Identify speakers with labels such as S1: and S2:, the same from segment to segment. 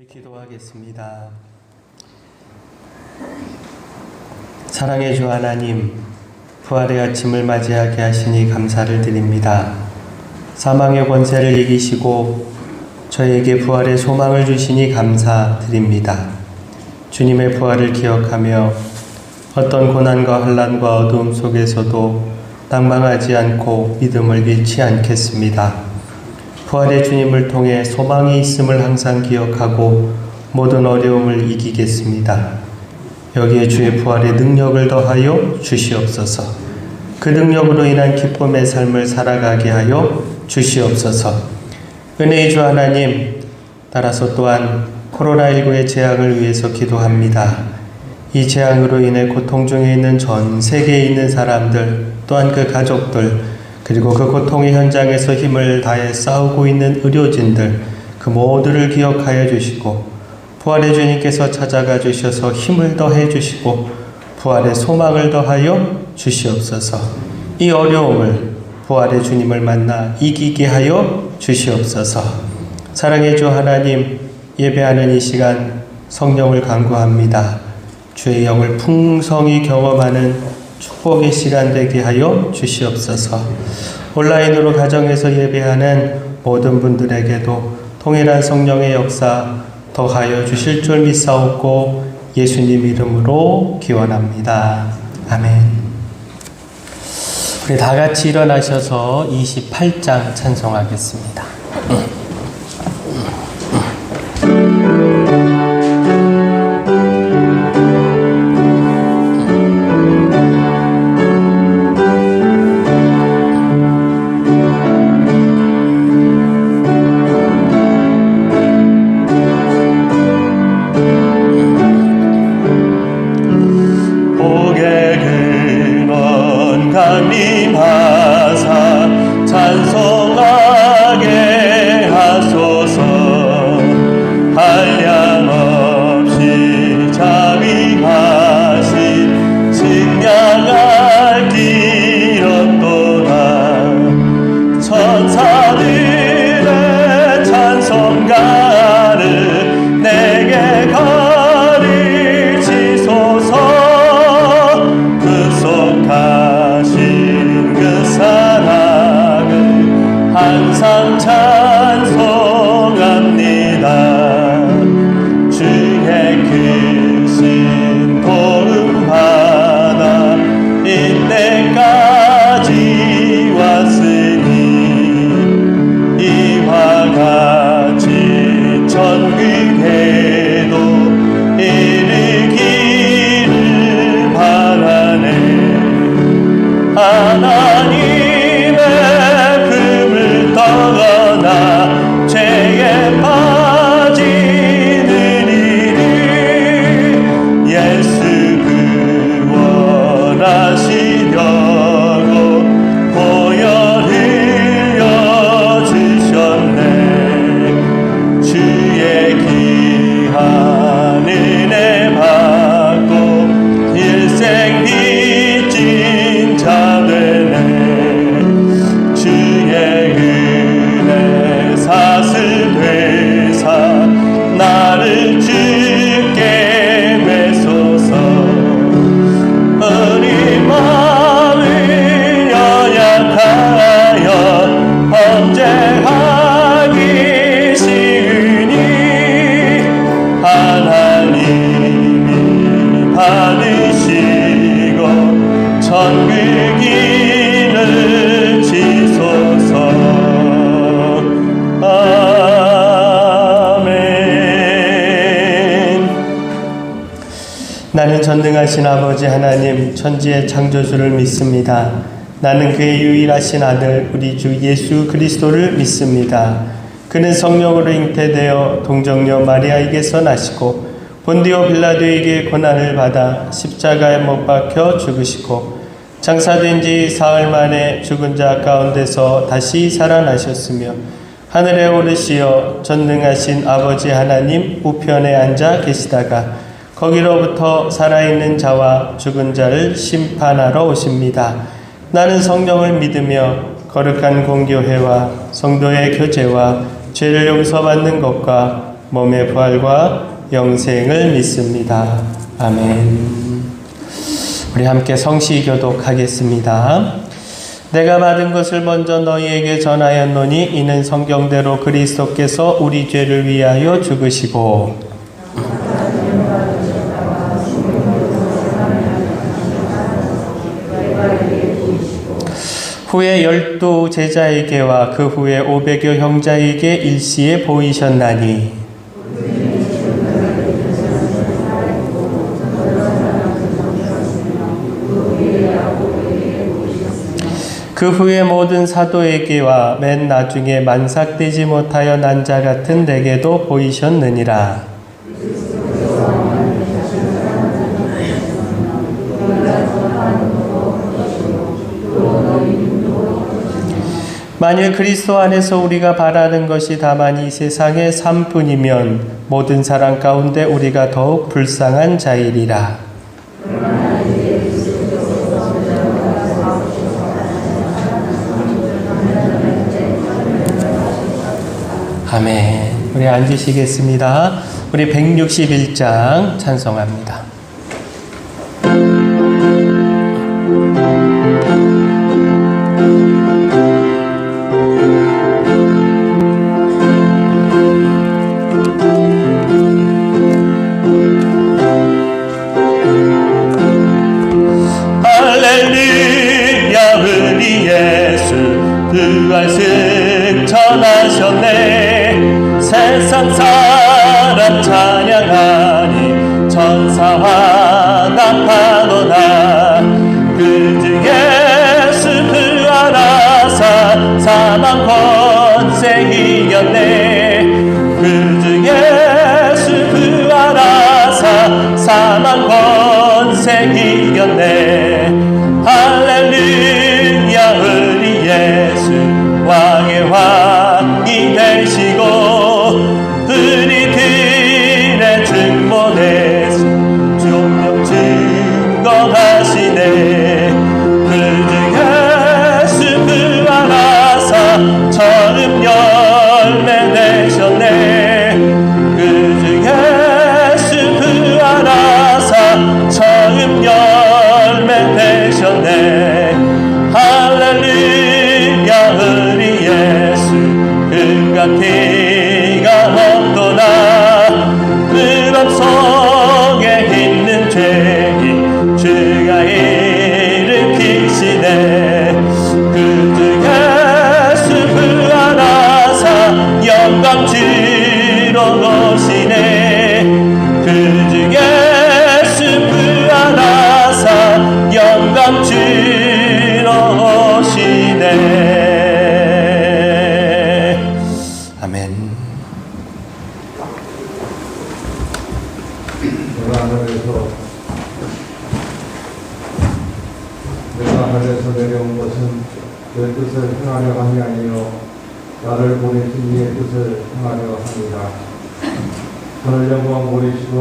S1: 기도하겠습니다. 사랑의 주 하나님, 부활의 아침을 맞이하게 하시니 감사를 드립니다. 사망의 권세를 이기시고 저에게 부활의 소망을 주시니 감사드립니다. 주님의 부활을 기억하며 어떤 고난과 환난과 어두움 속에서도 낭망하지 않고 믿음을 잃지 않겠습니다. 부활의 주님을 통해 소망이 있음을 항상 기억하고 모든 어려움을 이기겠습니다. 여기에 주의 부활의 능력을 더하여 주시옵소서. 그 능력으로 인한 기쁨의 삶을 살아가게 하여 주시옵소서. 은혜의 주 하나님, 따라서 또한 코로나19의 재앙을 위해서 기도합니다. 이 재앙으로 인해 고통 중에 있는 전 세계에 있는 사람들, 또한 그 가족들, 그리고 그 고통의 현장에서 힘을 다해 싸우고 있는 의료진들, 그 모두를 기억하여 주시고 부활의 주님께서 찾아가 주셔서 힘을 더해 주시고 부활의 소망을 더하여 주시옵소서. 이 어려움을 부활의 주님을 만나 이기게 하여 주시옵소서. 사랑의 주 하나님, 예배하는 이 시간 성령을 간구합니다. 주의 영을 풍성히 경험하는 축복의 시간 되게 하여 주시옵소서. 온라인으로 가정에서 예배하는 모든 분들에게도 동일한 성령의 역사 더하여 주실 줄 믿사옵고 예수님 이름으로 기원합니다. 아멘. 우리 다 같이 일어나셔서 28장 찬송하겠습니다. 나는 전능하신 아버지 하나님, 천지의 창조주를 믿습니다. 나는 그의 유일하신 아들 우리 주 예수 그리스도를 믿습니다. 그는 성령으로 잉태되어 동정녀 마리아에게서 나시고 본디오 빌라도에게 고난을 받아 십자가에 못 박혀 죽으시고 장사된 지 사흘 만에 죽은 자 가운데서 다시 살아나셨으며 하늘에 오르시어 전능하신 아버지 하나님 우편에 앉아 계시다가 거기로부터 살아있는 자와 죽은 자를 심판하러 오십니다. 나는 성령을 믿으며 거룩한 공교회와 성도의 교제와 죄를 용서받는 것과 몸의 부활과 영생을 믿습니다. 아멘. 우리 함께 성시 교독하겠습니다. 내가 받은 것을 먼저 너희에게 전하였노니 이는 성경대로 그리스도께서 우리 죄를 위하여 죽으시고 후에 12 제자에게와 그 후에 500여 형제에게 일시에 보이셨나니 그 후에 모든 사도에게와 맨 나중에 만삭되지 못하여 난 자 같은 내게도 보이셨느니라. 만일 그리스도 안에서 우리가 바라는 것이 다만 이 세상의 삶뿐이면 모든 사람 가운데 우리가 더욱 불쌍한 자이리라. 아멘. 우리 앉으시겠습니다. 우리 161장 찬송합니다. 할렐루야 우리 예수 부활 승천하셨네. 세상 사람 찬양하니 천사와 나타노나 그주 예수 부활하사 사망 권세 이겼네. 그주 예수 부활하사 사망 권세 이겼네. 할렐루야 우리 예수 왕의 왕이 되시고 우리들의 증거에 종종 증거하시네. 그주 예수 부활하사 처음 열매 내셨네. 그주 예수 부활하사 처음 열매 내셨네. 할렐루야 우리 예수 은과 피가 없도다. 그 맘속에 있는 죄인 주가 일으키시네. 그주 예수 부활하사 영광 주로 오시네. 그주 예수 부활하사 영광 주로 오시네. 아멘.
S2: 내가 하늘에서 내려온 것은 내 뜻을 행하려 함이 아니요 나를 보내신 이의 뜻을 행하려 함이라. 하늘 영광 보이시고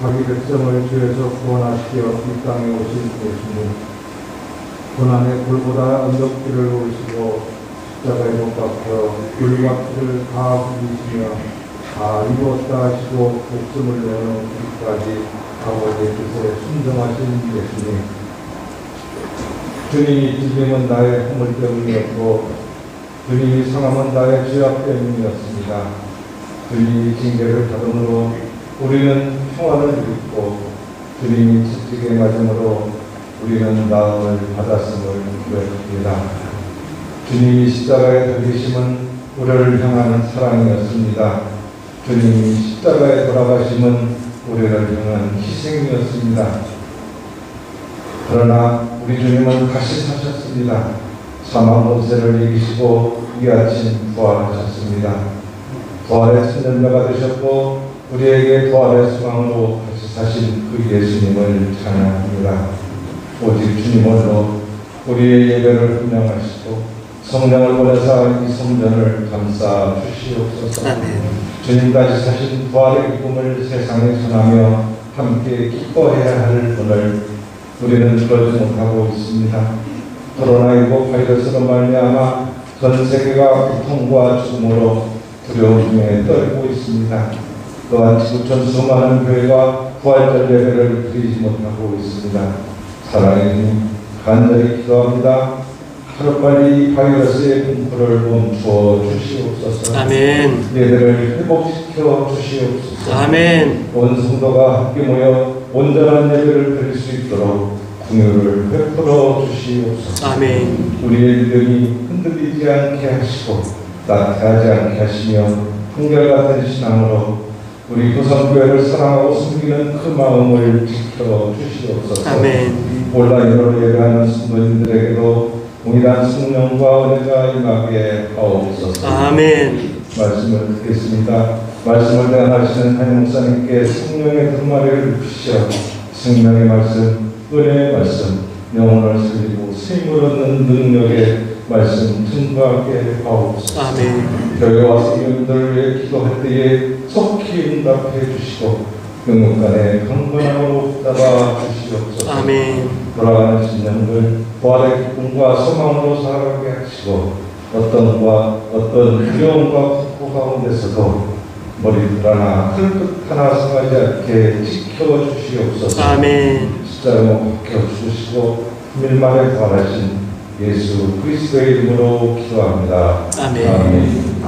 S2: 자기 백성을 죄에서 구원하시려 이 땅에 오신 예수님, 고난의 굴보다 언덕길을 오르시고 십자가에 못 박혀 물과 피를 다 흘리시며 다 이루었다 하시고 목숨을 내어놓은 끝까지 아버지의 뜻에 순종하신 예수님, 주님이 찢음은 나의 허물 때문이었고 주님이 상함은 나의 죄악 때문이었습니다. 주님이 징계를 받음으로 우리는 평안을 누렸고 주님이 찢게 맞음으로 우리는 나음을 받았음을 고백합니다. 주님이 십자가에 달리심은 우리를 향하는 사랑이었습니다. 주님이 십자가에 돌아가심은 우리를 향한 희생이었습니다. 그러나 우리 주님은 다시 사셨습니다. 사망 권세를 이기시고 이 아침 부활하셨습니다. 부활의 천년자가 되셨고 우리에게 부활의 소망으로 다시 사신 그 예수님을 찬양합니다. 오직 주님 홀로 우리의 예배를 훈련하시고 성령을 보내사 이 성전을 감싸 주시옵소서. 주님 다시 사신 부활의 기쁨을 세상에 전하며 함께 기뻐해야 할 분을 우리는 그러지 못하고 있습니다. 코로나19 바이러스로 말미암아 전 세계가 고통과 죽음으로 두려움 중에 떨고 있습니다. 또한 지구촌 수많은 교회가 부활절 예배를 드리지 못하고 있습니다. 사랑의 주님, 간절히 기도합니다. 하루빨리 바이러스의 공포를 멈추어 주시옵소서.
S1: 아멘.
S2: 예배를 회복시켜 주시옵소서.
S1: 아멘.
S2: 온 성도가 함께 모여 온전한 예배를 드릴 수 있도록 긍휼을 베풀어 주시옵소서.
S1: 아멘.
S2: 우리의 믿음이 흔들리지 않게 하시고 나태하지 않게 하시며 한결같은 신앙으로 우리 구성교회를 사랑하고 섬기는 그 마음을 지켜 주시옵소서.
S1: 아멘.
S2: 온라인으로 예배하는 성도님들에게도 동일한 성령과 은혜가 임하게 하옵소서.
S1: 아멘.
S2: 말씀을 듣겠습니다. 말씀을 대하시는 한영 목사님께 성령의 두루마리를 주시어 생명의 말씀, 은혜의 말씀, 영혼을 살리고 샘을 얻는 능력의 말씀 증거하게 하옵소서.
S1: 아멘.
S2: 교회와 성령들을 위해 기도할 때에 속히 응답해 주시고 영육간에 강건함으로 붙잡아 주시옵소서.
S1: 아멘.
S2: 돌아가는 심령들 부활의 기쁨과 소망으로 살아가게 하시고 어떤 두려움과 공포 가운데서도 머리둘 하나 털끝 하나 상하지 않게 지켜주시옵소서.
S1: 아멘.
S2: 십자가로 박혀주시고 밀말에 부활하신 예수 그리스도의 이름으로 기도합니다.
S1: 아멘.
S2: 아멘.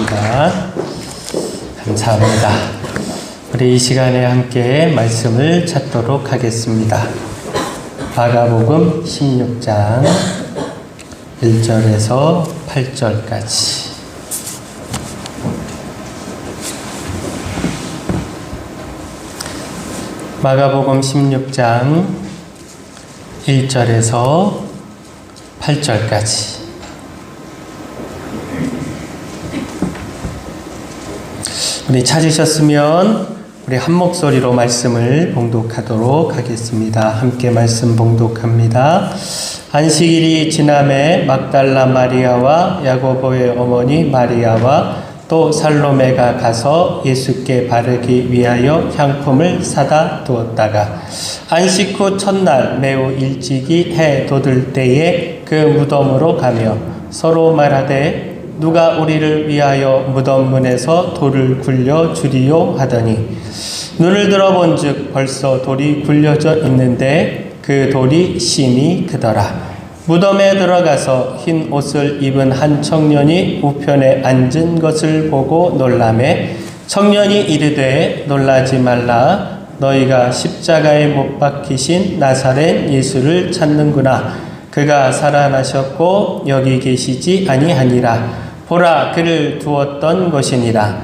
S1: 주셨습니다. 감사합니다. 우리 이 시간에 함께 말씀을 찾도록 하겠습니다. 마가복음 16장 1절에서 8절까지. 마가복음 16장 1절에서 8절까지. 우리 찾으셨으면 우리 한 목소리로 말씀을 봉독하도록 하겠습니다. 함께 말씀 봉독합니다. 안식일이 지남에 막달라 마리아와 야고보의 어머니 마리아와 또 살로메가 가서 예수께 바르기 위하여 향품을 사다 두었다가 안식 후 첫날 매우 일찍이 해 돋을 때에 그 무덤으로 가며 서로 말하되 누가 우리를 위하여 무덤 문에서 돌을 굴려 주리요 하더니 눈을 들어본즉 벌써 돌이 굴려져 있는데 그 돌이 심히 크더라. 무덤에 들어가서 흰 옷을 입은 한 청년이 우편에 앉은 것을 보고 놀라매 청년이 이르되 놀라지 말라. 너희가 십자가에 못 박히신 나사렛 예수를 찾는구나. 그가 살아나셨고 여기 계시지 아니하니라. 보라, 그를 두었던 것이니라.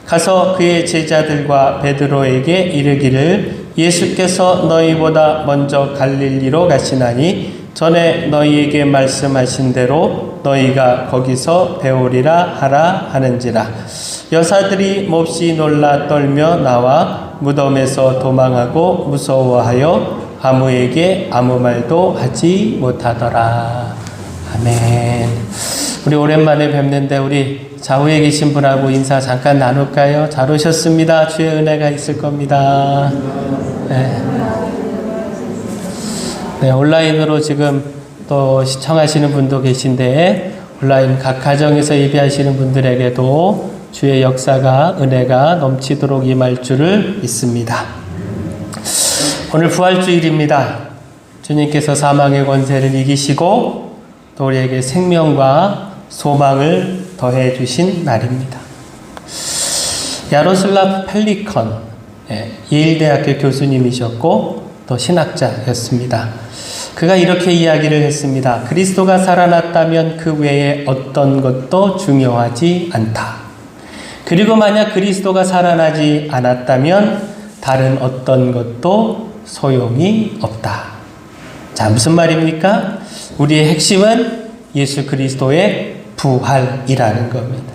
S1: 가서 그의 제자들과 베드로에게 이르기를 예수께서 너희보다 먼저 갈릴리로 가시나니 전에 너희에게 말씀하신 대로 너희가 거기서 배우리라 하라 하는지라. 여사들이 몹시 놀라 떨며 나와 무덤에서 도망하고 무서워하여 아무에게 아무 말도 하지 못하더라. 아멘. 우리 오랜만에 뵙는데 우리 좌우에 계신 분하고 인사 잠깐 나눌까요? 잘 오셨습니다. 주의 은혜가 있을 겁니다. 네, 온라인으로 지금 또 시청하시는 분도 계신데 온라인 각 가정에서 예배하시는 분들에게도 주의 역사가 은혜가 넘치도록 임할 줄을 믿습니다. 오늘 부활주일입니다. 주님께서 사망의 권세를 이기시고 또 우리에게 생명과 소망을 더해 주신 날입니다. 야로슬랍 펠리컨 예일대학교 교수님이셨고 또 신학자였습니다. 그가 이렇게 이야기를 했습니다. 그리스도가 살아났다면 그 외에 어떤 것도 중요하지 않다. 그리고 만약 그리스도가 살아나지 않았다면 다른 어떤 것도 소용이 없다. 자, 무슨 말입니까? 우리의 핵심은 예수 그리스도의 부활이라는 겁니다.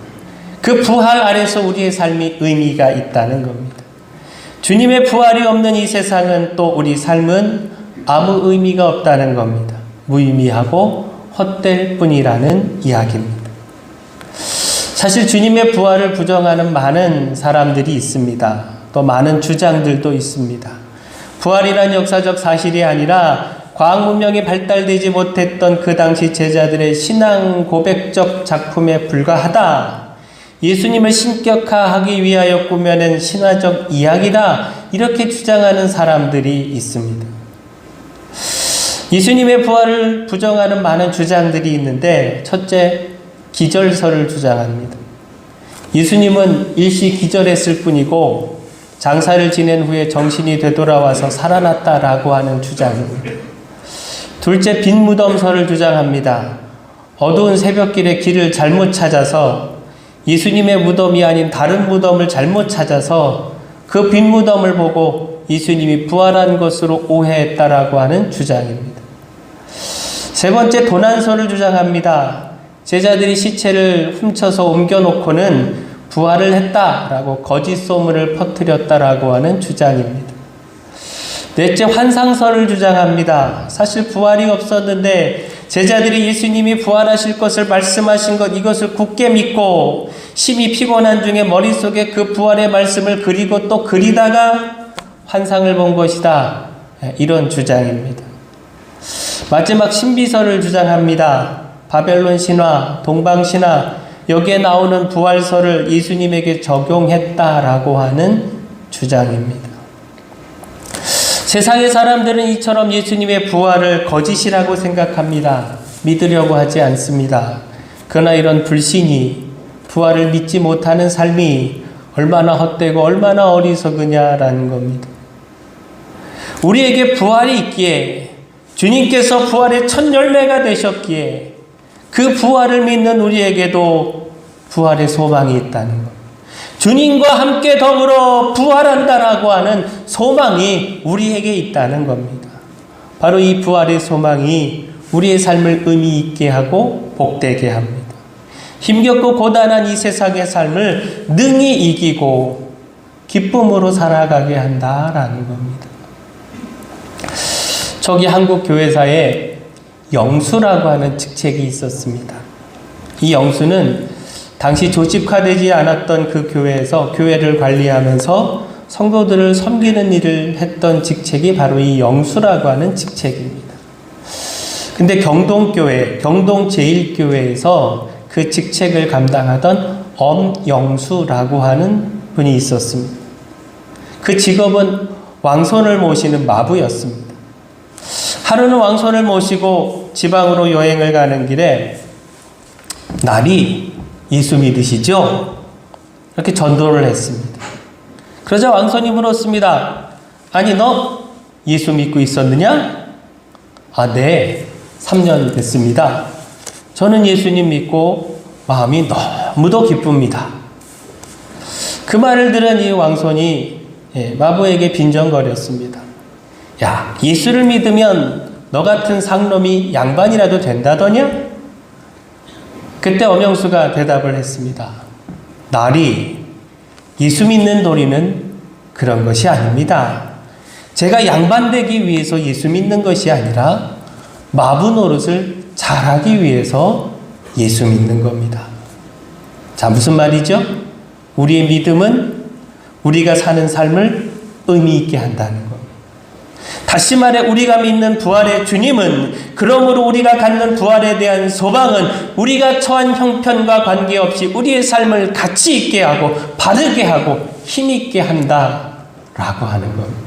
S1: 그 부활 아래서 우리의 삶이 의미가 있다는 겁니다. 주님의 부활이 없는 이 세상은 또 우리 삶은 아무 의미가 없다는 겁니다. 무의미하고 헛될 뿐이라는 이야기입니다. 사실 주님의 부활을 부정하는 많은 사람들이 있습니다. 또 많은 주장들도 있습니다. 부활이란 역사적 사실이 아니라 과학 문명이 발달되지 못했던 그 당시 제자들의 신앙 고백적 작품에 불과하다. 예수님을 신격화하기 위하여 꾸며낸 신화적 이야기다. 이렇게 주장하는 사람들이 있습니다. 예수님의 부활을 부정하는 많은 주장들이 있는데 첫째, 기절설을 주장합니다. 예수님은 일시 기절했을 뿐이고 장사를 지낸 후에 정신이 되돌아와서 살아났다라고 하는 주장입니다. 둘째, 빈 무덤설을 주장합니다. 어두운 새벽길에 길을 잘못 찾아서 예수님의 무덤이 아닌 다른 무덤을 잘못 찾아서 그 빈 무덤을 보고 예수님이 부활한 것으로 오해했다라고 하는 주장입니다. 세 번째, 도난설을 주장합니다. 제자들이 시체를 훔쳐서 옮겨놓고는 부활을 했다라고 거짓 소문을 퍼뜨렸다라고 하는 주장입니다. 넷째, 환상설을 주장합니다. 사실 부활이 없었는데 제자들이 예수님이 부활하실 것을 말씀하신 것, 이것을 굳게 믿고 심히 피곤한 중에 머릿속에 그 부활의 말씀을 그리고 또 그리다가 환상을 본 것이다. 이런 주장입니다. 마지막, 신비설을 주장합니다. 바벨론 신화, 동방 신화, 여기에 나오는 부활설을 예수님에게 적용했다라고 하는 주장입니다. 세상의 사람들은 이처럼 예수님의 부활을 거짓이라고 생각합니다. 믿으려고 하지 않습니다. 그러나 이런 불신이 부활을 믿지 못하는 삶이 얼마나 헛되고 얼마나 어리석으냐라는 겁니다. 우리에게 부활이 있기에, 주님께서 부활의 첫 열매가 되셨기에 그 부활을 믿는 우리에게도 부활의 소망이 있다는 것. 주님과 함께 더불어 부활한다라고 하는 소망이 우리에게 있다는 겁니다. 바로 이 부활의 소망이 우리의 삶을 의미 있게 하고 복되게 합니다. 힘겹고 고단한 이 세상의 삶을 능히 이기고 기쁨으로 살아가게 한다라는 겁니다. 저기 한국 교회사에 영수라고 하는 직책이 있었습니다. 이 영수는 당시 조직화되지 않았던 그 교회에서 교회를 관리하면서 성도들을 섬기는 일을 했던 직책이 바로 이 영수라고 하는 직책입니다. 근데 경동교회, 경동제일교회에서 그 직책을 감당하던 엄영수라고 하는 분이 있었습니다. 그 직업은 왕손을 모시는 마부였습니다. 하루는 왕손을 모시고 지방으로 여행을 가는 길에 날이 예수 믿으시죠? 이렇게 전도를 했습니다. 그러자 왕손이 물었습니다. 아니, 너 예수 믿고 있었느냐? 아, 네. 3년 됐습니다. 저는 예수님 믿고 마음이 너무도 기쁩니다. 그 말을 들은 이 왕손이 마부에게 빈정거렸습니다. 야, 예수를 믿으면 너 같은 상놈이 양반이라도 된다더냐? 그때 엄영수가 대답을 했습니다. 날이 예수 믿는 도리는 그런 것이 아닙니다. 제가 양반 되기 위해서 예수 믿는 것이 아니라 마부 노릇을 잘하기 위해서 예수 믿는 겁니다. 자, 무슨 말이죠? 우리의 믿음은 우리가 사는 삶을 의미 있게 한다는 겁니다. 다시 말해 우리가 믿는 부활의 주님은, 그러므로 우리가 갖는 부활에 대한 소망은 우리가 처한 형편과 관계없이 우리의 삶을 가치 있게 하고 바르게 하고 힘있게 한다라고 하는 겁니다.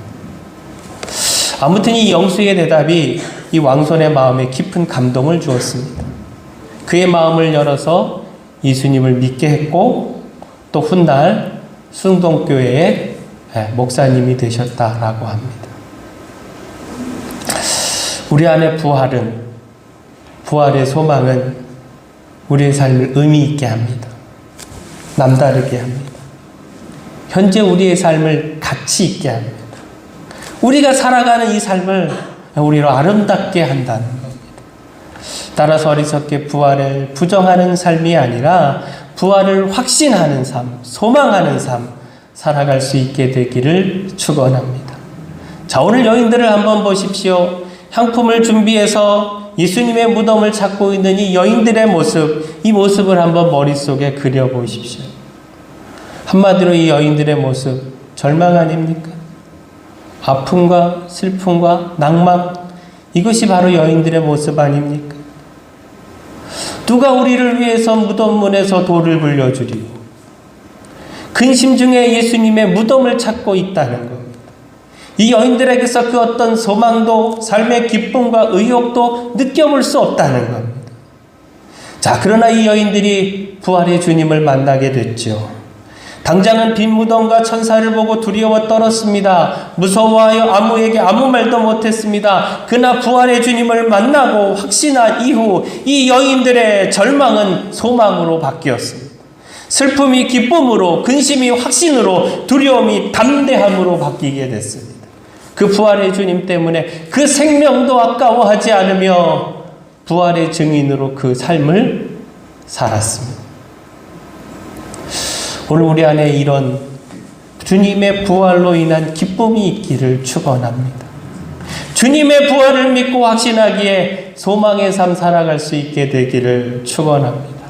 S1: 아무튼 이 영수의 대답이 이 왕손의 마음에 깊은 감동을 주었습니다. 그의 마음을 열어서 예수님을 믿게 했고 또 훗날 숭동교회의 목사님이 되셨다라고 합니다. 우리 안에 부활의 소망은 우리의 삶을 의미 있게 합니다. 남다르게 합니다. 현재 우리의 삶을 가치 있게 합니다. 우리가 살아가는 이 삶을 우리로 아름답게 한다는 겁니다. 따라서 어리석게 부활을 부정하는 삶이 아니라 부활을 확신하는 삶, 소망하는 삶, 살아갈 수 있게 되기를 축원합니다. 자, 오늘 여인들을 한번 보십시오. 향품을 준비해서 예수님의 무덤을 찾고 있는 이 여인들의 모습, 이 모습을 한번 머릿속에 그려보십시오. 한마디로 이 여인들의 모습, 절망 아닙니까? 아픔과 슬픔과 낭만, 이것이 바로 여인들의 모습 아닙니까? 누가 우리를 위해서 무덤문에서 돌을 불려주리고 근심 중에 예수님의 무덤을 찾고 있다는 겁니다. 이 여인들에게서 그 어떤 소망도 삶의 기쁨과 의욕도 느껴볼 수 없다는 겁니다. 자, 그러나 이 여인들이 부활의 주님을 만나게 됐죠. 당장은 빈 무덤과 천사를 보고 두려워 떨었습니다. 무서워하여 아무에게 아무 말도 못했습니다. 그러나 부활의 주님을 만나고 확신한 이후 이 여인들의 절망은 소망으로 바뀌었습니다. 슬픔이 기쁨으로, 근심이 확신으로, 두려움이 담대함으로 바뀌게 됐습니다. 그 부활의 주님 때문에 그 생명도 아까워하지 않으며 부활의 증인으로 그 삶을 살았습니다. 오늘 우리 안에 이런 주님의 부활로 인한 기쁨이 있기를 축원합니다. 주님의 부활을 믿고 확신하기에 소망의 삶 살아갈 수 있게 되기를 축원합니다.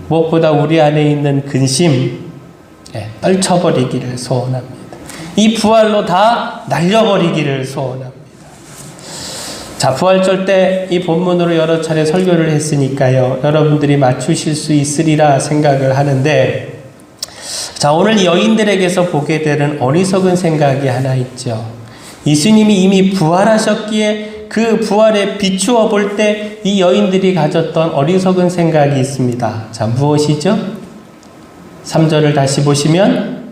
S1: 무엇보다 우리 안에 있는 근심 떨쳐버리기를 소원합니다. 이 부활로 다 날려버리기를 소원합니다. 자, 부활절 때 이 본문으로 여러 차례 설교를 했으니까요, 여러분들이 맞추실 수 있으리라 생각을 하는데, 자, 오늘 여인들에게서 보게 되는 어리석은 생각이 하나 있죠. 예수님이 이미 부활하셨기에 그 부활에 비추어 볼 때 이 여인들이 가졌던 어리석은 생각이 있습니다. 자, 무엇이죠? 3절을 다시 보시면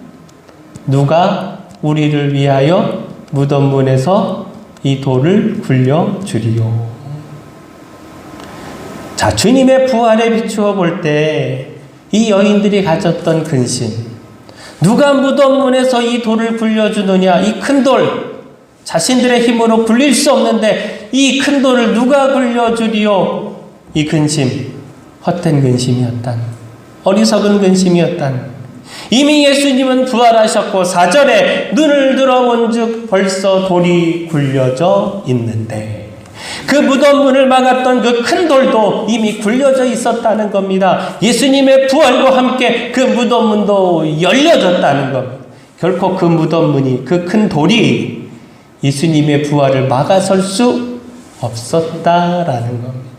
S1: 누가 우리를 위하여 무덤 문에서 이 돌을 굴려주리요. 자, 주님의 부활에 비추어 볼 때 이 여인들이 가졌던 근심, 누가 무덤 문에서 이 돌을 굴려주느냐, 이 큰 돌, 자신들의 힘으로 굴릴 수 없는데 이 큰 돌을 누가 굴려주리요? 이 근심, 헛된 근심이었다는, 어리석은 근심이었다는. 이미 예수님은 부활하셨고 4절에 눈을 들어본 즉 벌써 돌이 굴려져 있는데, 그 무덤 문을 막았던 그 큰 돌도 이미 굴려져 있었다는 겁니다. 예수님의 부활과 함께 그 무덤 문도 열려졌다는 겁니다. 결코 그 무덤 문이, 그 큰 돌이 예수님의 부활을 막아설 수 없었다라는 겁니다.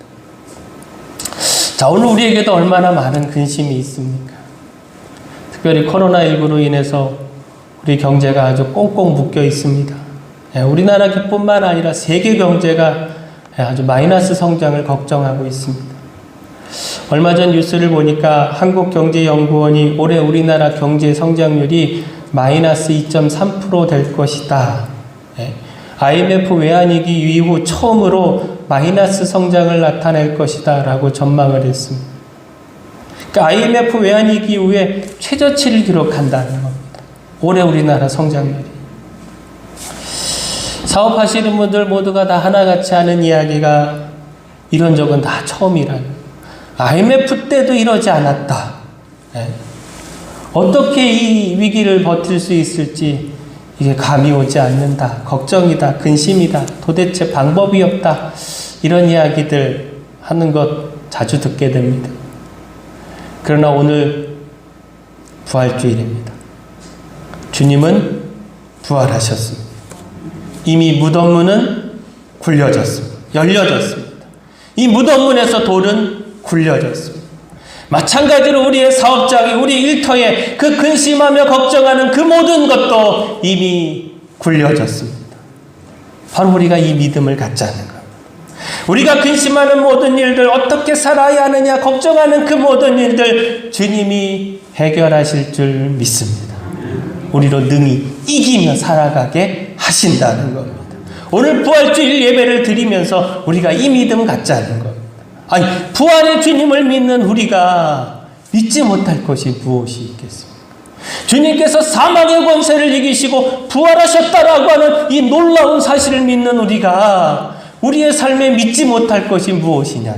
S1: 자, 오늘 우리에게도 얼마나 많은 근심이 있습니까? 특별히 코로나19로 인해서 우리 경제가 아주 꽁꽁 묶여 있습니다. 우리나라뿐만 아니라 세계 경제가 아주 마이너스 성장을 걱정하고 있습니다. 얼마 전 뉴스를 보니까 한국경제연구원이 올해 우리나라 경제 성장률이 마이너스 2.3% 될 것이다. IMF 외환위기 이후 처음으로 마이너스 성장을 나타낼 것이다 라고 전망을 했습니다. 그러니까 IMF 외환위기 이후에 최저치를 기록한다는 겁니다. 올해 우리나라 성장률이. 사업하시는 분들 모두가 다 하나같이 하는 이야기가 이런 적은 다 처음이라는, IMF 때도 이러지 않았다. 어떻게 이 위기를 버틸 수 있을지 이게 감이 오지 않는다. 걱정이다. 근심이다. 도대체 방법이 없다. 이런 이야기들 하는 것 자주 듣게 됩니다. 그러나 오늘 부활주일입니다. 주님은 부활하셨습니다. 이미 무덤 문은 굴려졌습니다. 열려졌습니다. 이 무덤 문에서 돌은 굴려졌습니다. 마찬가지로 우리의 사업장에, 우리 일터에 그 근심하며 걱정하는 그 모든 것도 이미 굴려졌습니다. 바로 우리가 이 믿음을 갖자는 겁니다. 우리가 근심하는 모든 일들, 어떻게 살아야 하느냐 걱정하는 그 모든 일들 주님이 해결하실 줄 믿습니다. 우리로 능히 이기며 살아가게 하신다는 겁니다. 오늘 부활주일 예배를 드리면서 우리가 이 믿음 갖자는 겁니다. 아니, 부활의 주님을 믿는 우리가 믿지 못할 것이 무엇이 있겠습니까? 주님께서 사망의 권세를 이기시고 부활하셨다라고 하는 이 놀라운 사실을 믿는 우리가 우리의 삶에 믿지 못할 것이 무엇이냐?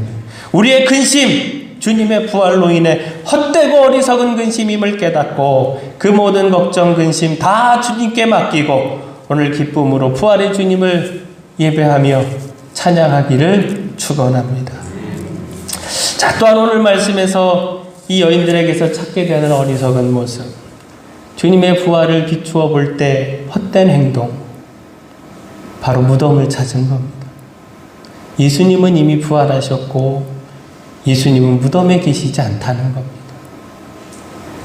S1: 우리의 근심, 주님의 부활로 인해 헛되고 어리석은 근심임을 깨닫고 그 모든 걱정, 근심 다 주님께 맡기고 오늘 기쁨으로 부활의 주님을 예배하며 찬양하기를 축원합니다. 자, 또한 오늘 말씀에서 이 여인들에게서 찾게 되는 어리석은 모습, 주님의 부활을 비추어 볼 때 헛된 행동, 바로 무덤을 찾은 겁니다. 예수님은 이미 부활하셨고 예수님은 무덤에 계시지 않다는 겁니다.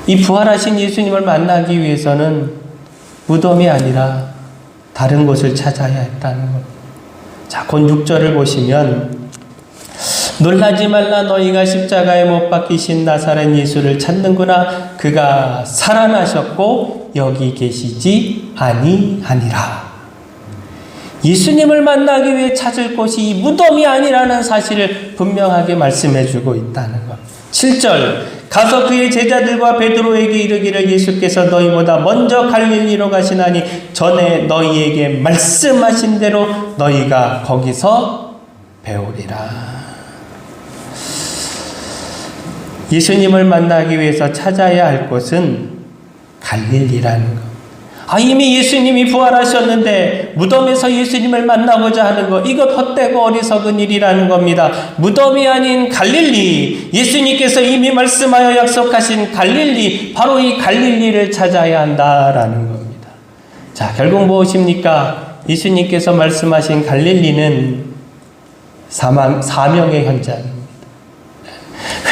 S1: 이 부활하신 예수님을 만나기 위해서는 무덤이 아니라 다른 곳을 찾아야 했다는 겁니다. 자, 곧 6절을 보시면 놀라지 말라, 너희가 십자가에 못 박히신 나사렛 예수를 찾는구나. 그가 살아나셨고 여기 계시지 아니하니라. 예수님을 만나기 위해 찾을 곳이 이 무덤이 아니라는 사실을 분명하게 말씀해 주고 있다는 것. 7절, 가서 그의 제자들과 베드로에게 이르기를 예수께서 너희보다 먼저 갈릴리로 가시나니 전에 너희에게 말씀하신 대로 너희가 거기서 배우리라. 예수님을 만나기 위해서 찾아야 할 곳은 갈릴리라는 것. 이미 예수님이 부활하셨는데 무덤에서 예수님을 만나고자 하는 것, 이것 헛되고 어리석은 일이라는 겁니다. 무덤이 아닌 갈릴리, 예수님께서 이미 말씀하여 약속하신 갈릴리, 바로 이 갈릴리를 찾아야 한다라는 겁니다. 자, 결국 무엇입니까? 예수님께서 말씀하신 갈릴리는 사명의 현장입니다.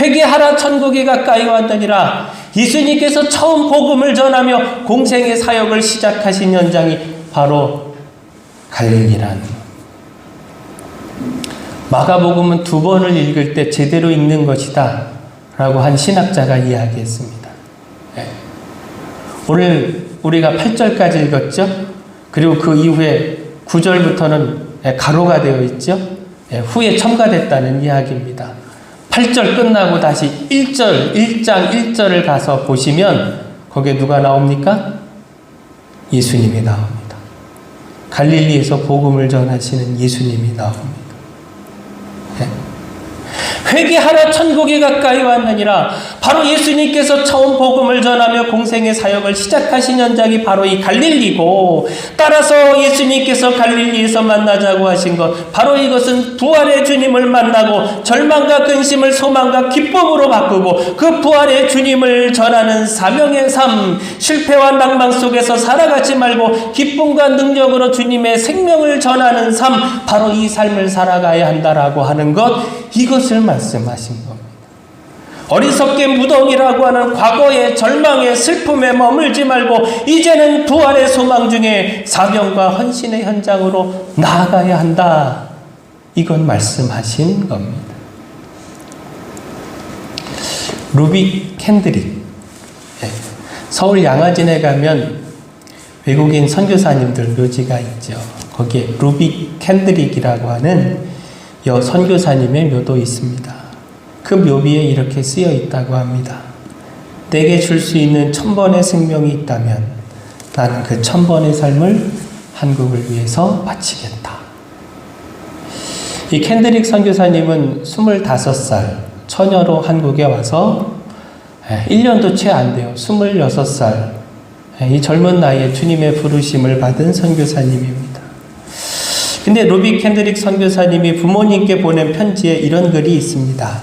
S1: 회개하라, 천국이 가까이 왔느니라. 예수님께서 처음 복음을 전하며 공생의 사역을 시작하신 현장이 바로 갈릴리라는 것. 마가복음은 2번을 읽을 때 제대로 읽는 것이다 라고 한 신학자가 이야기했습니다. 오늘 우리가 8절까지 읽었죠? 그리고 그 이후에 9절부터는 가로가 되어 있죠? 후에 첨가됐다는 이야기입니다. 8절 끝나고 다시 1장 1절을 가서 보시면 거기에 누가 나옵니까? 예수님이 나옵니다. 갈릴리에서 복음을 전하시는 예수님이 나옵니다. 회개하라 천국이 가까이 왔느니라. 바로 예수님께서 처음 복음을 전하며 공생의 사역을 시작하신 현장이 바로 이 갈릴리고, 따라서 예수님께서 갈릴리에서 만나자고 하신 것, 바로 이것은 부활의 주님을 만나고 절망과 근심을 소망과 기쁨으로 바꾸고 그 부활의 주님을 전하는 사명의 삶, 실패와 낭만 속에서 살아가지 말고 기쁨과 능력으로 주님의 생명을 전하는 삶, 바로 이 삶을 살아가야 한다라고 하는 것, 이것을 말씀하신 겁니다. 어리석게 무덤이라고 하는 과거의 절망의 슬픔에 머물지 말고 이제는 부활의 소망 중에 사명과 헌신의 현장으로 나아가야 한다. 이건 말씀하신 겁니다. 루비 캔드릭, 서울 양화진에 가면 외국인 선교사님들 묘지가 있죠. 거기에 루비 캔드릭이라고 하는 선교사님의 묘도 있습니다. 그 묘비에 이렇게 쓰여 있다고 합니다. 내게 줄 수 있는 1000번의 생명이 있다면 나는 그 1000번의 삶을 한국을 위해서 바치겠다. 이 캔드릭 선교사님은 25살 처녀로 한국에 와서 1년도 채 안 돼요. 26살 이 젊은 나이에 주님의 부르심을 받은 선교사님입니다. 근데 루비 캔드릭 선교사님이 부모님께 보낸 편지에 이런 글이 있습니다.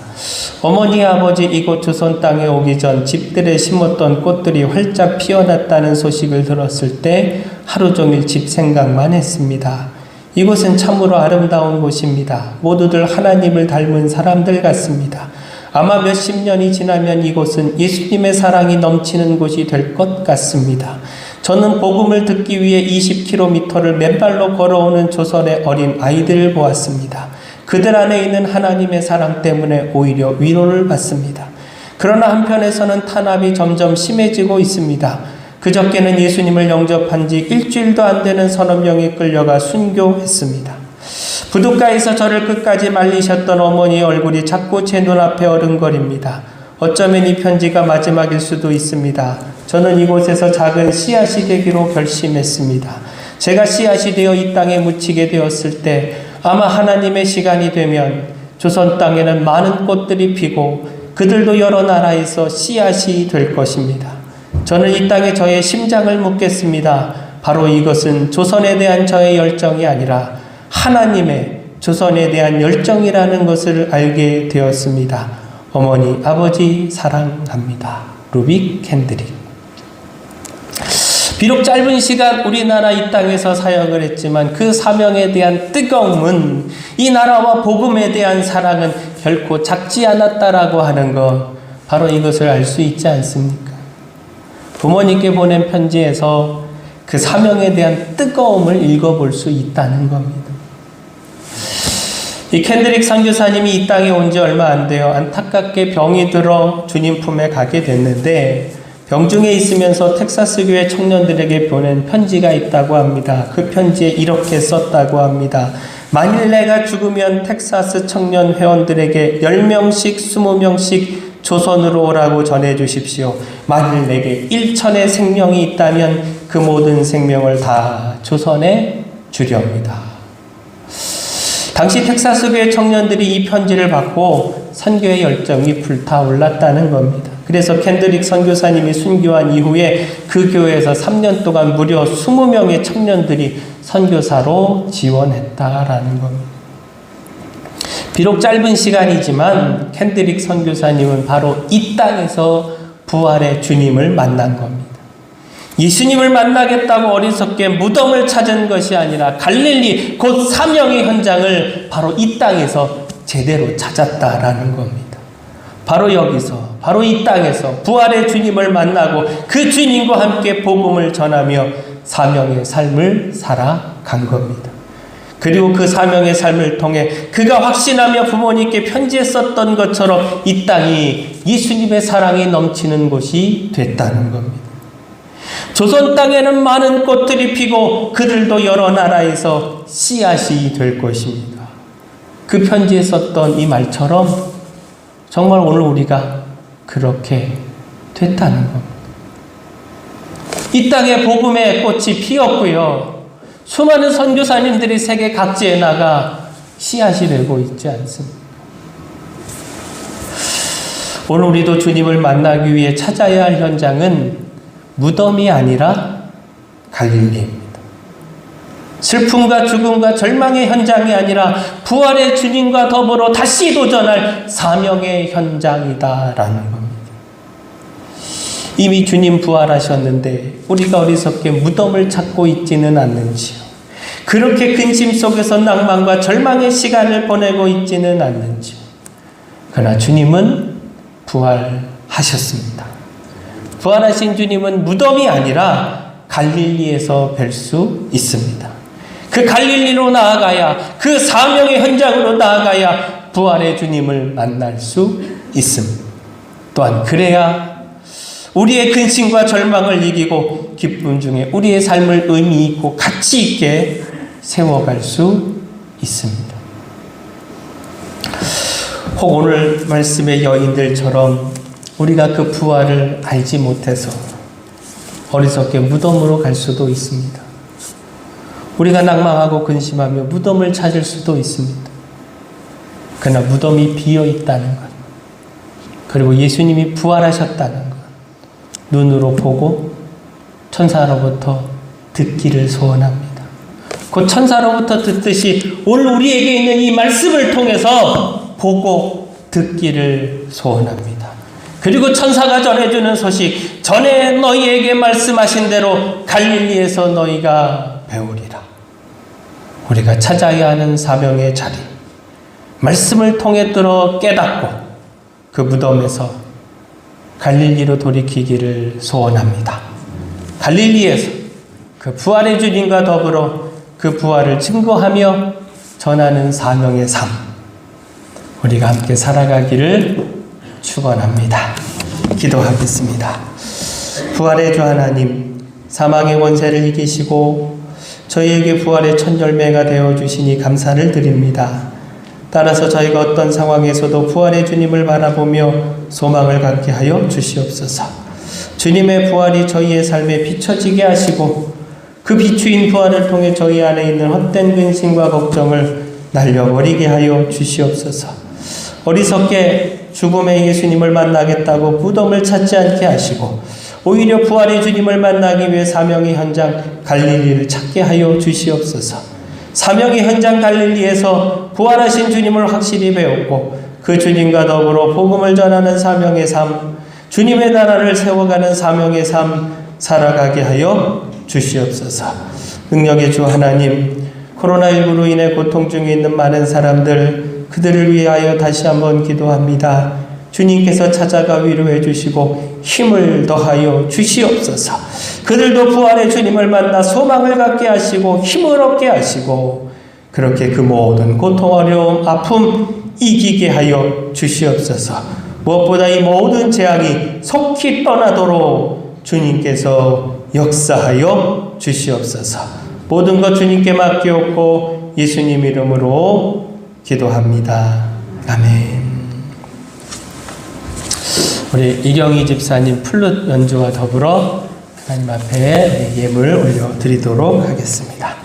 S1: 어머니 아버지 이곳 조선 땅에 오기 전 집들에 심었던 꽃들이 활짝 피어났다는 소식을 들었을 때 하루 종일 집 생각만 했습니다. 이곳은 참으로 아름다운 곳입니다. 모두들 하나님을 닮은 사람들 같습니다. 아마 몇십 년이 지나면 이곳은 예수님의 사랑이 넘치는 곳이 될 것 같습니다. 저는 복음을 듣기 위해 20km를 맨발로 걸어오는 조선의 어린 아이들을 보았습니다. 그들 안에 있는 하나님의 사랑 때문에 오히려 위로를 받습니다. 그러나 한편에서는 탄압이 점점 심해지고 있습니다. 그저께는 예수님을 영접한 지 일주일도 안 되는 서너 명이 끌려가 순교했습니다. 부둣가에서 저를 끝까지 말리셨던 어머니의 얼굴이 자꾸 제 눈앞에 어른거립니다. 어쩌면 이 편지가 마지막일 수도 있습니다. 저는 이곳에서 작은 씨앗이 되기로 결심했습니다. 제가 씨앗이 되어 이 땅에 묻히게 되었을 때 아마 하나님의 시간이 되면 조선 땅에는 많은 꽃들이 피고 그들도 여러 나라에서 씨앗이 될 것입니다. 저는 이 땅에 저의 심장을 묻겠습니다. 바로 이것은 조선에 대한 저의 열정이 아니라 하나님의 조선에 대한 열정이라는 것을 알게 되었습니다. 어머니, 아버지 사랑합니다. 루비 캔드릭. 비록 짧은 시간 우리나라 이 땅에서 사역을 했지만 그 사명에 대한 뜨거움은, 이 나라와 복음에 대한 사랑은 결코 작지 않았다라고 하는 것, 바로 이것을 알 수 있지 않습니까? 부모님께 보낸 편지에서 그 사명에 대한 뜨거움을 읽어볼 수 있다는 겁니다. 이 캔드릭 선교사님이 이 땅에 온 지 얼마 안 돼요. 안타깝게 병이 들어 주님 품에 가게 됐는데 병중에 있으면서 텍사스 교회 청년들에게 보낸 편지가 있다고 합니다. 그 편지에 이렇게 썼다고 합니다. 만일 내가 죽으면 텍사스 청년 회원들에게 10명씩 20명씩 조선으로 오라고 전해 주십시오. 만일 내게 1천의 생명이 있다면 그 모든 생명을 다 조선에 주렵니다. 당시 텍사스 교회 청년들이 이 편지를 받고 선교의 열정이 불타올랐다는 겁니다. 그래서 캔드릭 선교사님이 순교한 이후에 그 교회에서 3년 동안 무려 20명의 청년들이 선교사로 지원했다라는 겁니다. 비록 짧은 시간이지만 캔드릭 선교사님은 바로 이 땅에서 부활의 주님을 만난 겁니다. 예수님을 만나겠다고 어리석게 무덤을 찾은 것이 아니라 갈릴리 곧 사명의 현장을 바로 이 땅에서 제대로 찾았다라는 겁니다. 바로 여기서, 바로 이 땅에서 부활의 주님을 만나고 그 주님과 함께 복음을 전하며 사명의 삶을 살아간 겁니다. 그리고 그 사명의 삶을 통해 그가 확신하며 부모님께 편지했었던 것처럼 이 땅이 예수님의 사랑이 넘치는 곳이 됐다는 겁니다. 조선 땅에는 많은 꽃들이 피고 그들도 여러 나라에서 씨앗이 될 것입니다. 그 편지에 썼던 이 말처럼 정말 오늘 우리가 그렇게 됐다는 겁니다. 이 땅에 복음의 꽃이 피었고요. 수많은 선교사님들이 세계 각지에 나가 씨앗이 되고 있지 않습니까? 오늘 우리도 주님을 만나기 위해 찾아야 할 현장은 무덤이 아니라 갈릴리입니다. 슬픔과 죽음과 절망의 현장이 아니라 부활의 주님과 더불어 다시 도전할 사명의 현장이다라는 겁니다. 이미 주님 부활하셨는데 우리가 어리석게 무덤을 찾고 있지는 않는지요. 그렇게 근심 속에서 낭만과 절망의 시간을 보내고 있지는 않는지요. 그러나 주님은 부활하셨습니다. 부활하신 주님은 무덤이 아니라 갈릴리에서 뵐 수 있습니다. 그 갈릴리로 나아가야, 그 사명의 현장으로 나아가야 부활의 주님을 만날 수 있습니다. 또한 그래야 우리의 근심과 절망을 이기고 기쁨 중에 우리의 삶을 의미 있고 가치 있게 세워갈 수 있습니다. 혹 오늘 말씀의 여인들처럼 우리가 그 부활을 알지 못해서 어리석게 무덤으로 갈 수도 있습니다. 우리가 낭망하고 근심하며 무덤을 찾을 수도 있습니다. 그러나 무덤이 비어 있다는 것, 그리고 예수님이 부활하셨다는 것, 눈으로 보고 천사로부터 듣기를 소원합니다. 곧 천사로부터 듣듯이 오늘 우리에게 있는 이 말씀을 통해서 보고 듣기를 소원합니다. 그리고 천사가 전해주는 소식, 전에 너희에게 말씀하신 대로 갈릴리에서 너희가 배우리라. 우리가 찾아야 하는 사명의 자리, 말씀을 통해 들어 깨닫고 그 무덤에서 갈릴리로 돌이키기를 소원합니다. 갈릴리에서 그 부활의 주님과 더불어 그 부활을 증거하며 전하는 사명의 삶, 우리가 함께 살아가기를 축원합니다. 기도하겠습니다. 부활의 주 하나님, 사망의 권세를 이기시고 저희에게 부활의 첫 열매가 되어주시니 감사를 드립니다. 따라서 저희가 어떤 상황에서도 부활의 주님을 바라보며 소망을 갖게 하여 주시옵소서. 주님의 부활이 저희의 삶에 비춰지게 하시고 그 비추인 부활을 통해 저희 안에 있는 헛된 근심과 걱정을 날려버리게 하여 주시옵소서. 어리석게 죽음의 예수님을 만나겠다고 무덤을 찾지 않게 하시고 오히려 부활의 주님을 만나기 위해 사명의 현장 갈릴리를 찾게 하여 주시옵소서. 사명의 현장 갈릴리에서 부활하신 주님을 확실히 배웠고 그 주님과 더불어 복음을 전하는 사명의 삶, 주님의 나라를 세워가는 사명의 삶 살아가게 하여 주시옵소서. 능력의 주 하나님, 코로나19로 인해 고통 중에 있는 많은 사람들, 그들을 위하여 다시 한번 기도합니다. 주님께서 찾아가 위로해 주시고 힘을 더하여 주시옵소서. 그들도 부활의 주님을 만나 소망을 갖게 하시고 힘을 얻게 하시고 그렇게 그 모든 고통, 어려움, 아픔 이기게 하여 주시옵소서. 무엇보다 이 모든 재앙이 속히 떠나도록 주님께서 역사하여 주시옵소서. 모든 것 주님께 맡기옵고 예수님 이름으로 기도합니다. 아멘. 우리 이경희 집사님 플룻 연주와 더불어 하나님 앞에 예물 올려드리도록 하겠습니다.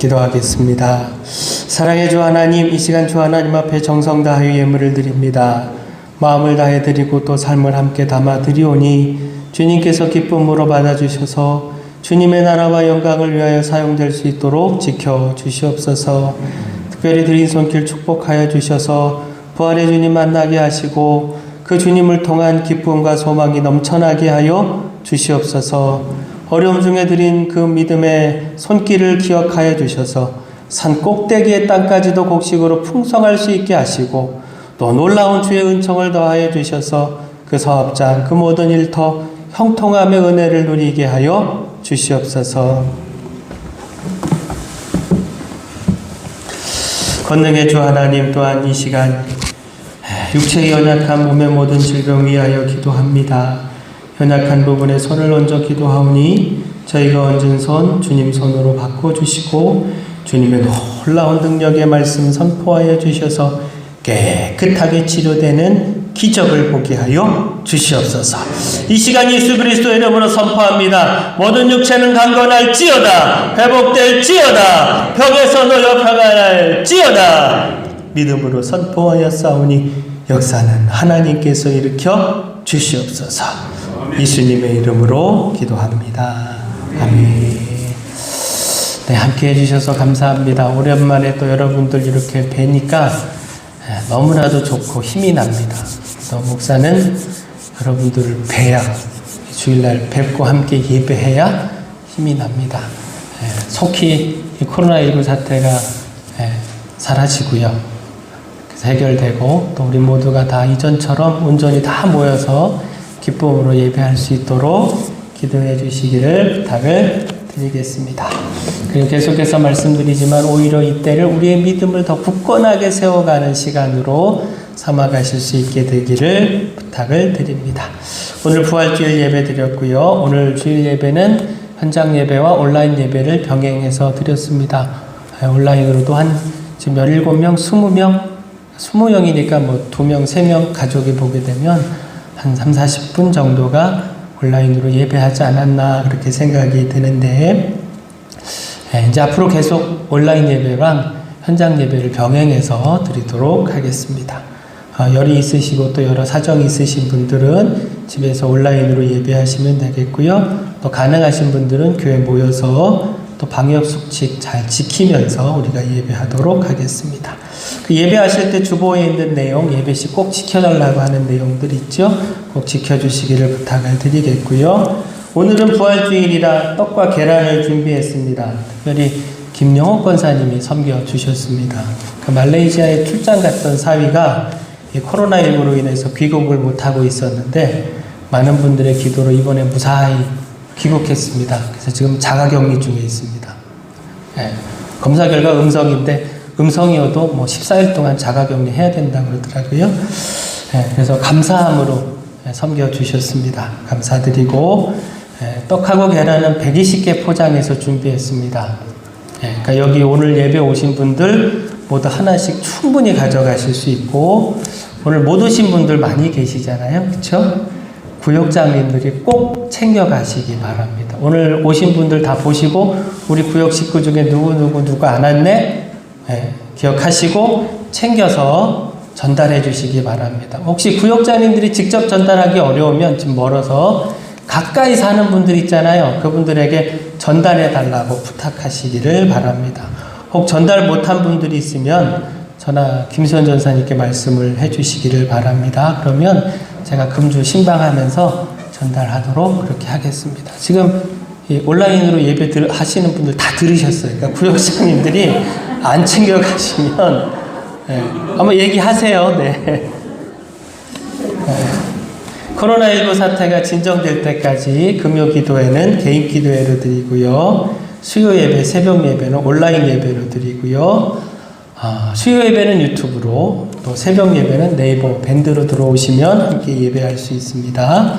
S1: 기도하겠습니다. 사랑의 주 하나님, 이 시간 주 하나님 앞에 정성 다하여 예물을 드립니다. 마음을 다해 드리고 또 삶을 함께 담아 드리오니 주님께서 기쁨으로 받아주셔서 주님의 나라와 영광을 위하여 사용될 수 있도록 지켜주시옵소서. 특별히 드린 손길 축복하여 주셔서 부활의 주님 만나게 하시고 그 주님을 통한 기쁨과 소망이 넘쳐나게 하여 주시옵소서. 어려움 중에 드린 그 믿음의 손길을 기억하여 주셔서 산 꼭대기의 땅까지도 곡식으로 풍성할 수 있게 하시고 또 놀라운 주의 은총을 더하여 주셔서 그 사업장 그 모든 일터 형통함의 은혜를 누리게 하여 주시옵소서. 권능의 주 하나님, 또한 이 시간 육체의 연약한 몸의 모든 질병 위하여 기도합니다. 연약한 부분에 손을 얹어 기도하오니 저희가 얹은 손 주님 손으로 바꿔주시고 주님의 놀라운 능력의 말씀 선포하여 주셔서 깨끗하게 치료되는 기적을 보게 하여 주시옵소서. 이 시간 예수 그리스도의 이름으로 선포합니다. 모든 육체는 강건할지어다, 회복될지어다, 벽에서 놓여 평안할지어다. 믿음으로 선포하여 싸우니 역사는 하나님께서 일으켜 주시옵소서. 예수님의 이름으로 기도합니다. 아멘. 네, 함께 해주셔서 감사합니다. 오랜만에 또 여러분들 이렇게 뵈니까 너무나도 좋고 힘이 납니다. 또 목사는 여러분들을 뵈야, 주일날 뵙고 함께 예배해야 힘이 납니다. 속히 이 코로나19 사태가 사라지고요. 그래서 해결되고 또 우리 모두가 다 이전처럼 온전히 다 모여서 기쁨으로 예배할 수 있도록 기도해 주시기를 부탁을 드리겠습니다. 그리고 계속해서 말씀드리지만 오히려 이때를 우리의 믿음을 더 굳건하게 세워가는 시간으로 삼아가실 수 있게 되기를 부탁을 드립니다. 오늘 부활주일 예배 드렸고요. 오늘 주일 예배는 현장 예배와 온라인 예배를 병행해서 드렸습니다. 온라인으로도 지금 17명, 20명이니까 뭐 2명, 3명 가족이 보게 되면 한 30-40분 정도가 온라인으로 예배하지 않았나 그렇게 생각이 드는데 이제 앞으로 계속 온라인 예배랑 현장 예배를 병행해서 드리도록 하겠습니다. 열이 있으시고 또 여러 사정이 있으신 분들은 집에서 온라인으로 예배하시면 되겠고요. 또 가능하신 분들은 교회 모여서 또 방역 수칙 잘 지키면서 우리가 예배하도록 하겠습니다. 그 예배하실 때 주보에 있는 내용, 예배시 꼭 지켜달라고 하는 내용들 있죠? 꼭 지켜주시기를 부탁을 드리겠고요. 오늘은 부활주일이라 떡과 계란을 준비했습니다. 특별히 김영옥 권사님이 섬겨주셨습니다. 그 말레이시아에 출장 갔던 사위가 이 코로나19로 인해서 귀국을 못하고 있었는데 많은 분들의 기도로 이번에 무사히 귀국했습니다. 그래서 지금 자가격리 중에 있습니다. 검사 결과 음성인데 음성이어도 뭐 14일 동안 자가격리 해야 된다고 그러더라고요. 그래서 감사함으로 섬겨주셨습니다. 감사드리고 떡하고 계란은 120개 포장해서 준비했습니다. 그러니까 여기 오늘 예배 오신 분들 모두 하나씩 충분히 가져가실 수 있고 오늘 못 오신 분들 많이 계시잖아요. 그렇죠? 구역장님들이 꼭 챙겨가시기 바랍니다. 오늘 오신 분들 다 보시고 우리 구역 식구 중에 누구 안 왔네? 기억하시고 챙겨서 전달해 주시기 바랍니다. 혹시 구역장님들이 직접 전달하기 어려우면 좀 멀어서 가까이 사는 분들 있잖아요. 그분들에게 전달해 달라고 부탁하시기를 바랍니다. 혹 전달 못한 분들이 있으면 저나 김수현 전사님께 말씀을 해 주시기를 바랍니다. 그러면 제가 금주 신방하면서 전달하도록 그렇게 하겠습니다. 지금 온라인으로 예배 하시는 분들 다 들으셨어요. 그러니까 구역장님들이 안 챙겨가시면 한번 얘기하세요. 네. 코로나19 사태가 진정될 때까지 금요 기도회는 개인 기도회로 드리고요. 수요 예배, 새벽 예배는 온라인 예배로 드리고요. 수요 예배는 유튜브로, 또 새벽 예배는 네이버 밴드로 들어오시면 함께 예배할 수 있습니다.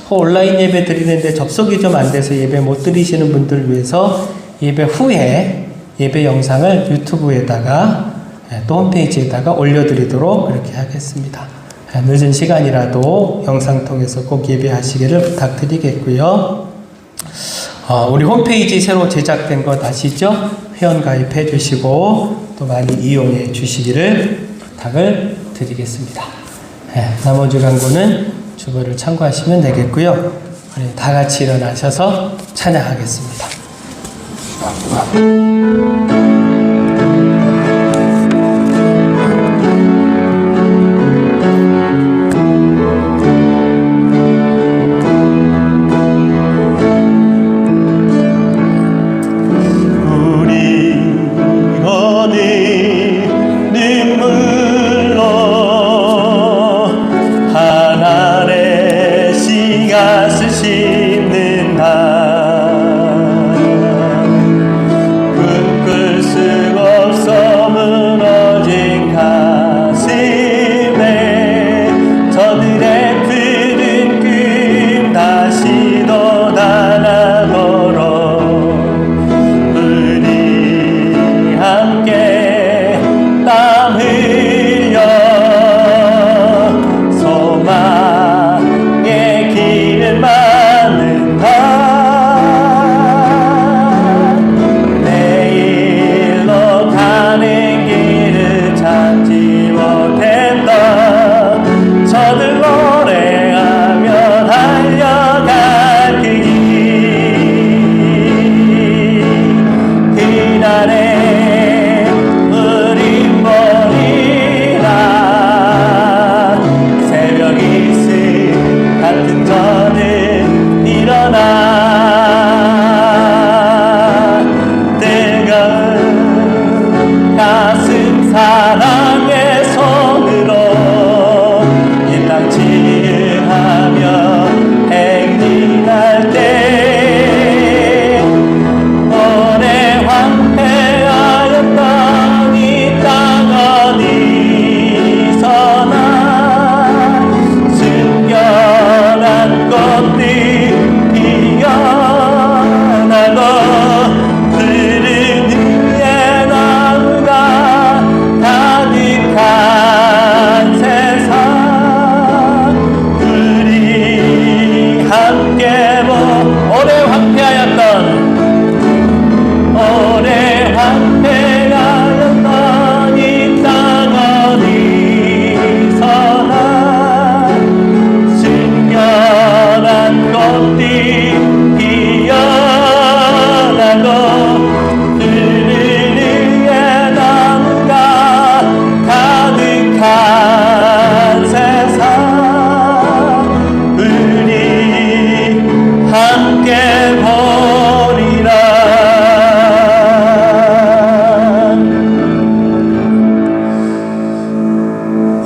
S1: 온라인 예배 드리는데 접속이 좀 안 돼서 예배 못 드리시는 분들 위해서 예배 후에 예배 영상을 유튜브에다가 또 홈페이지에다가 올려드리도록 그렇게 하겠습니다. 늦은 시간이라도 영상 통해서 꼭 예배하시기를 부탁드리겠고요. 우리 홈페이지 새로 제작된 것 아시죠? 회원 가입해 주시고 또 많이 이용해 주시기를 부탁을 드리겠습니다. 네, 나머지 광고는 주보를 참고하시면 되겠고요. 우리 다 같이 일어나셔서 찬양하겠습니다.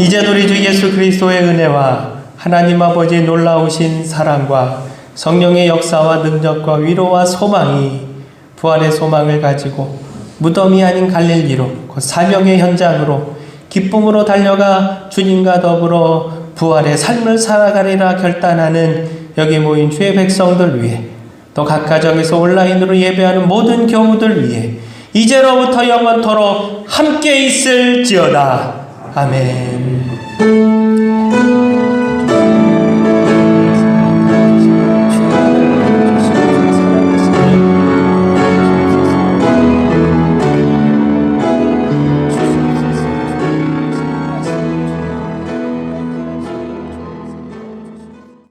S1: 이제 우리 주 예수 그리스도의 은혜와 하나님 아버지의 놀라우신 사랑과 성령의 역사와 능력과 위로와 소망이 부활의 소망을 가지고 무덤이 아닌 갈릴리로 곧 사명의 현장으로 기쁨으로 달려가 주님과 더불어 부활의 삶을 살아가리라 결단하는 여기 모인 주의 백성들 위해 또 각 가정에서 온라인으로 예배하는 모든 교우들 위해 이제로부터 영원토록 함께 있을지어다. 아멘.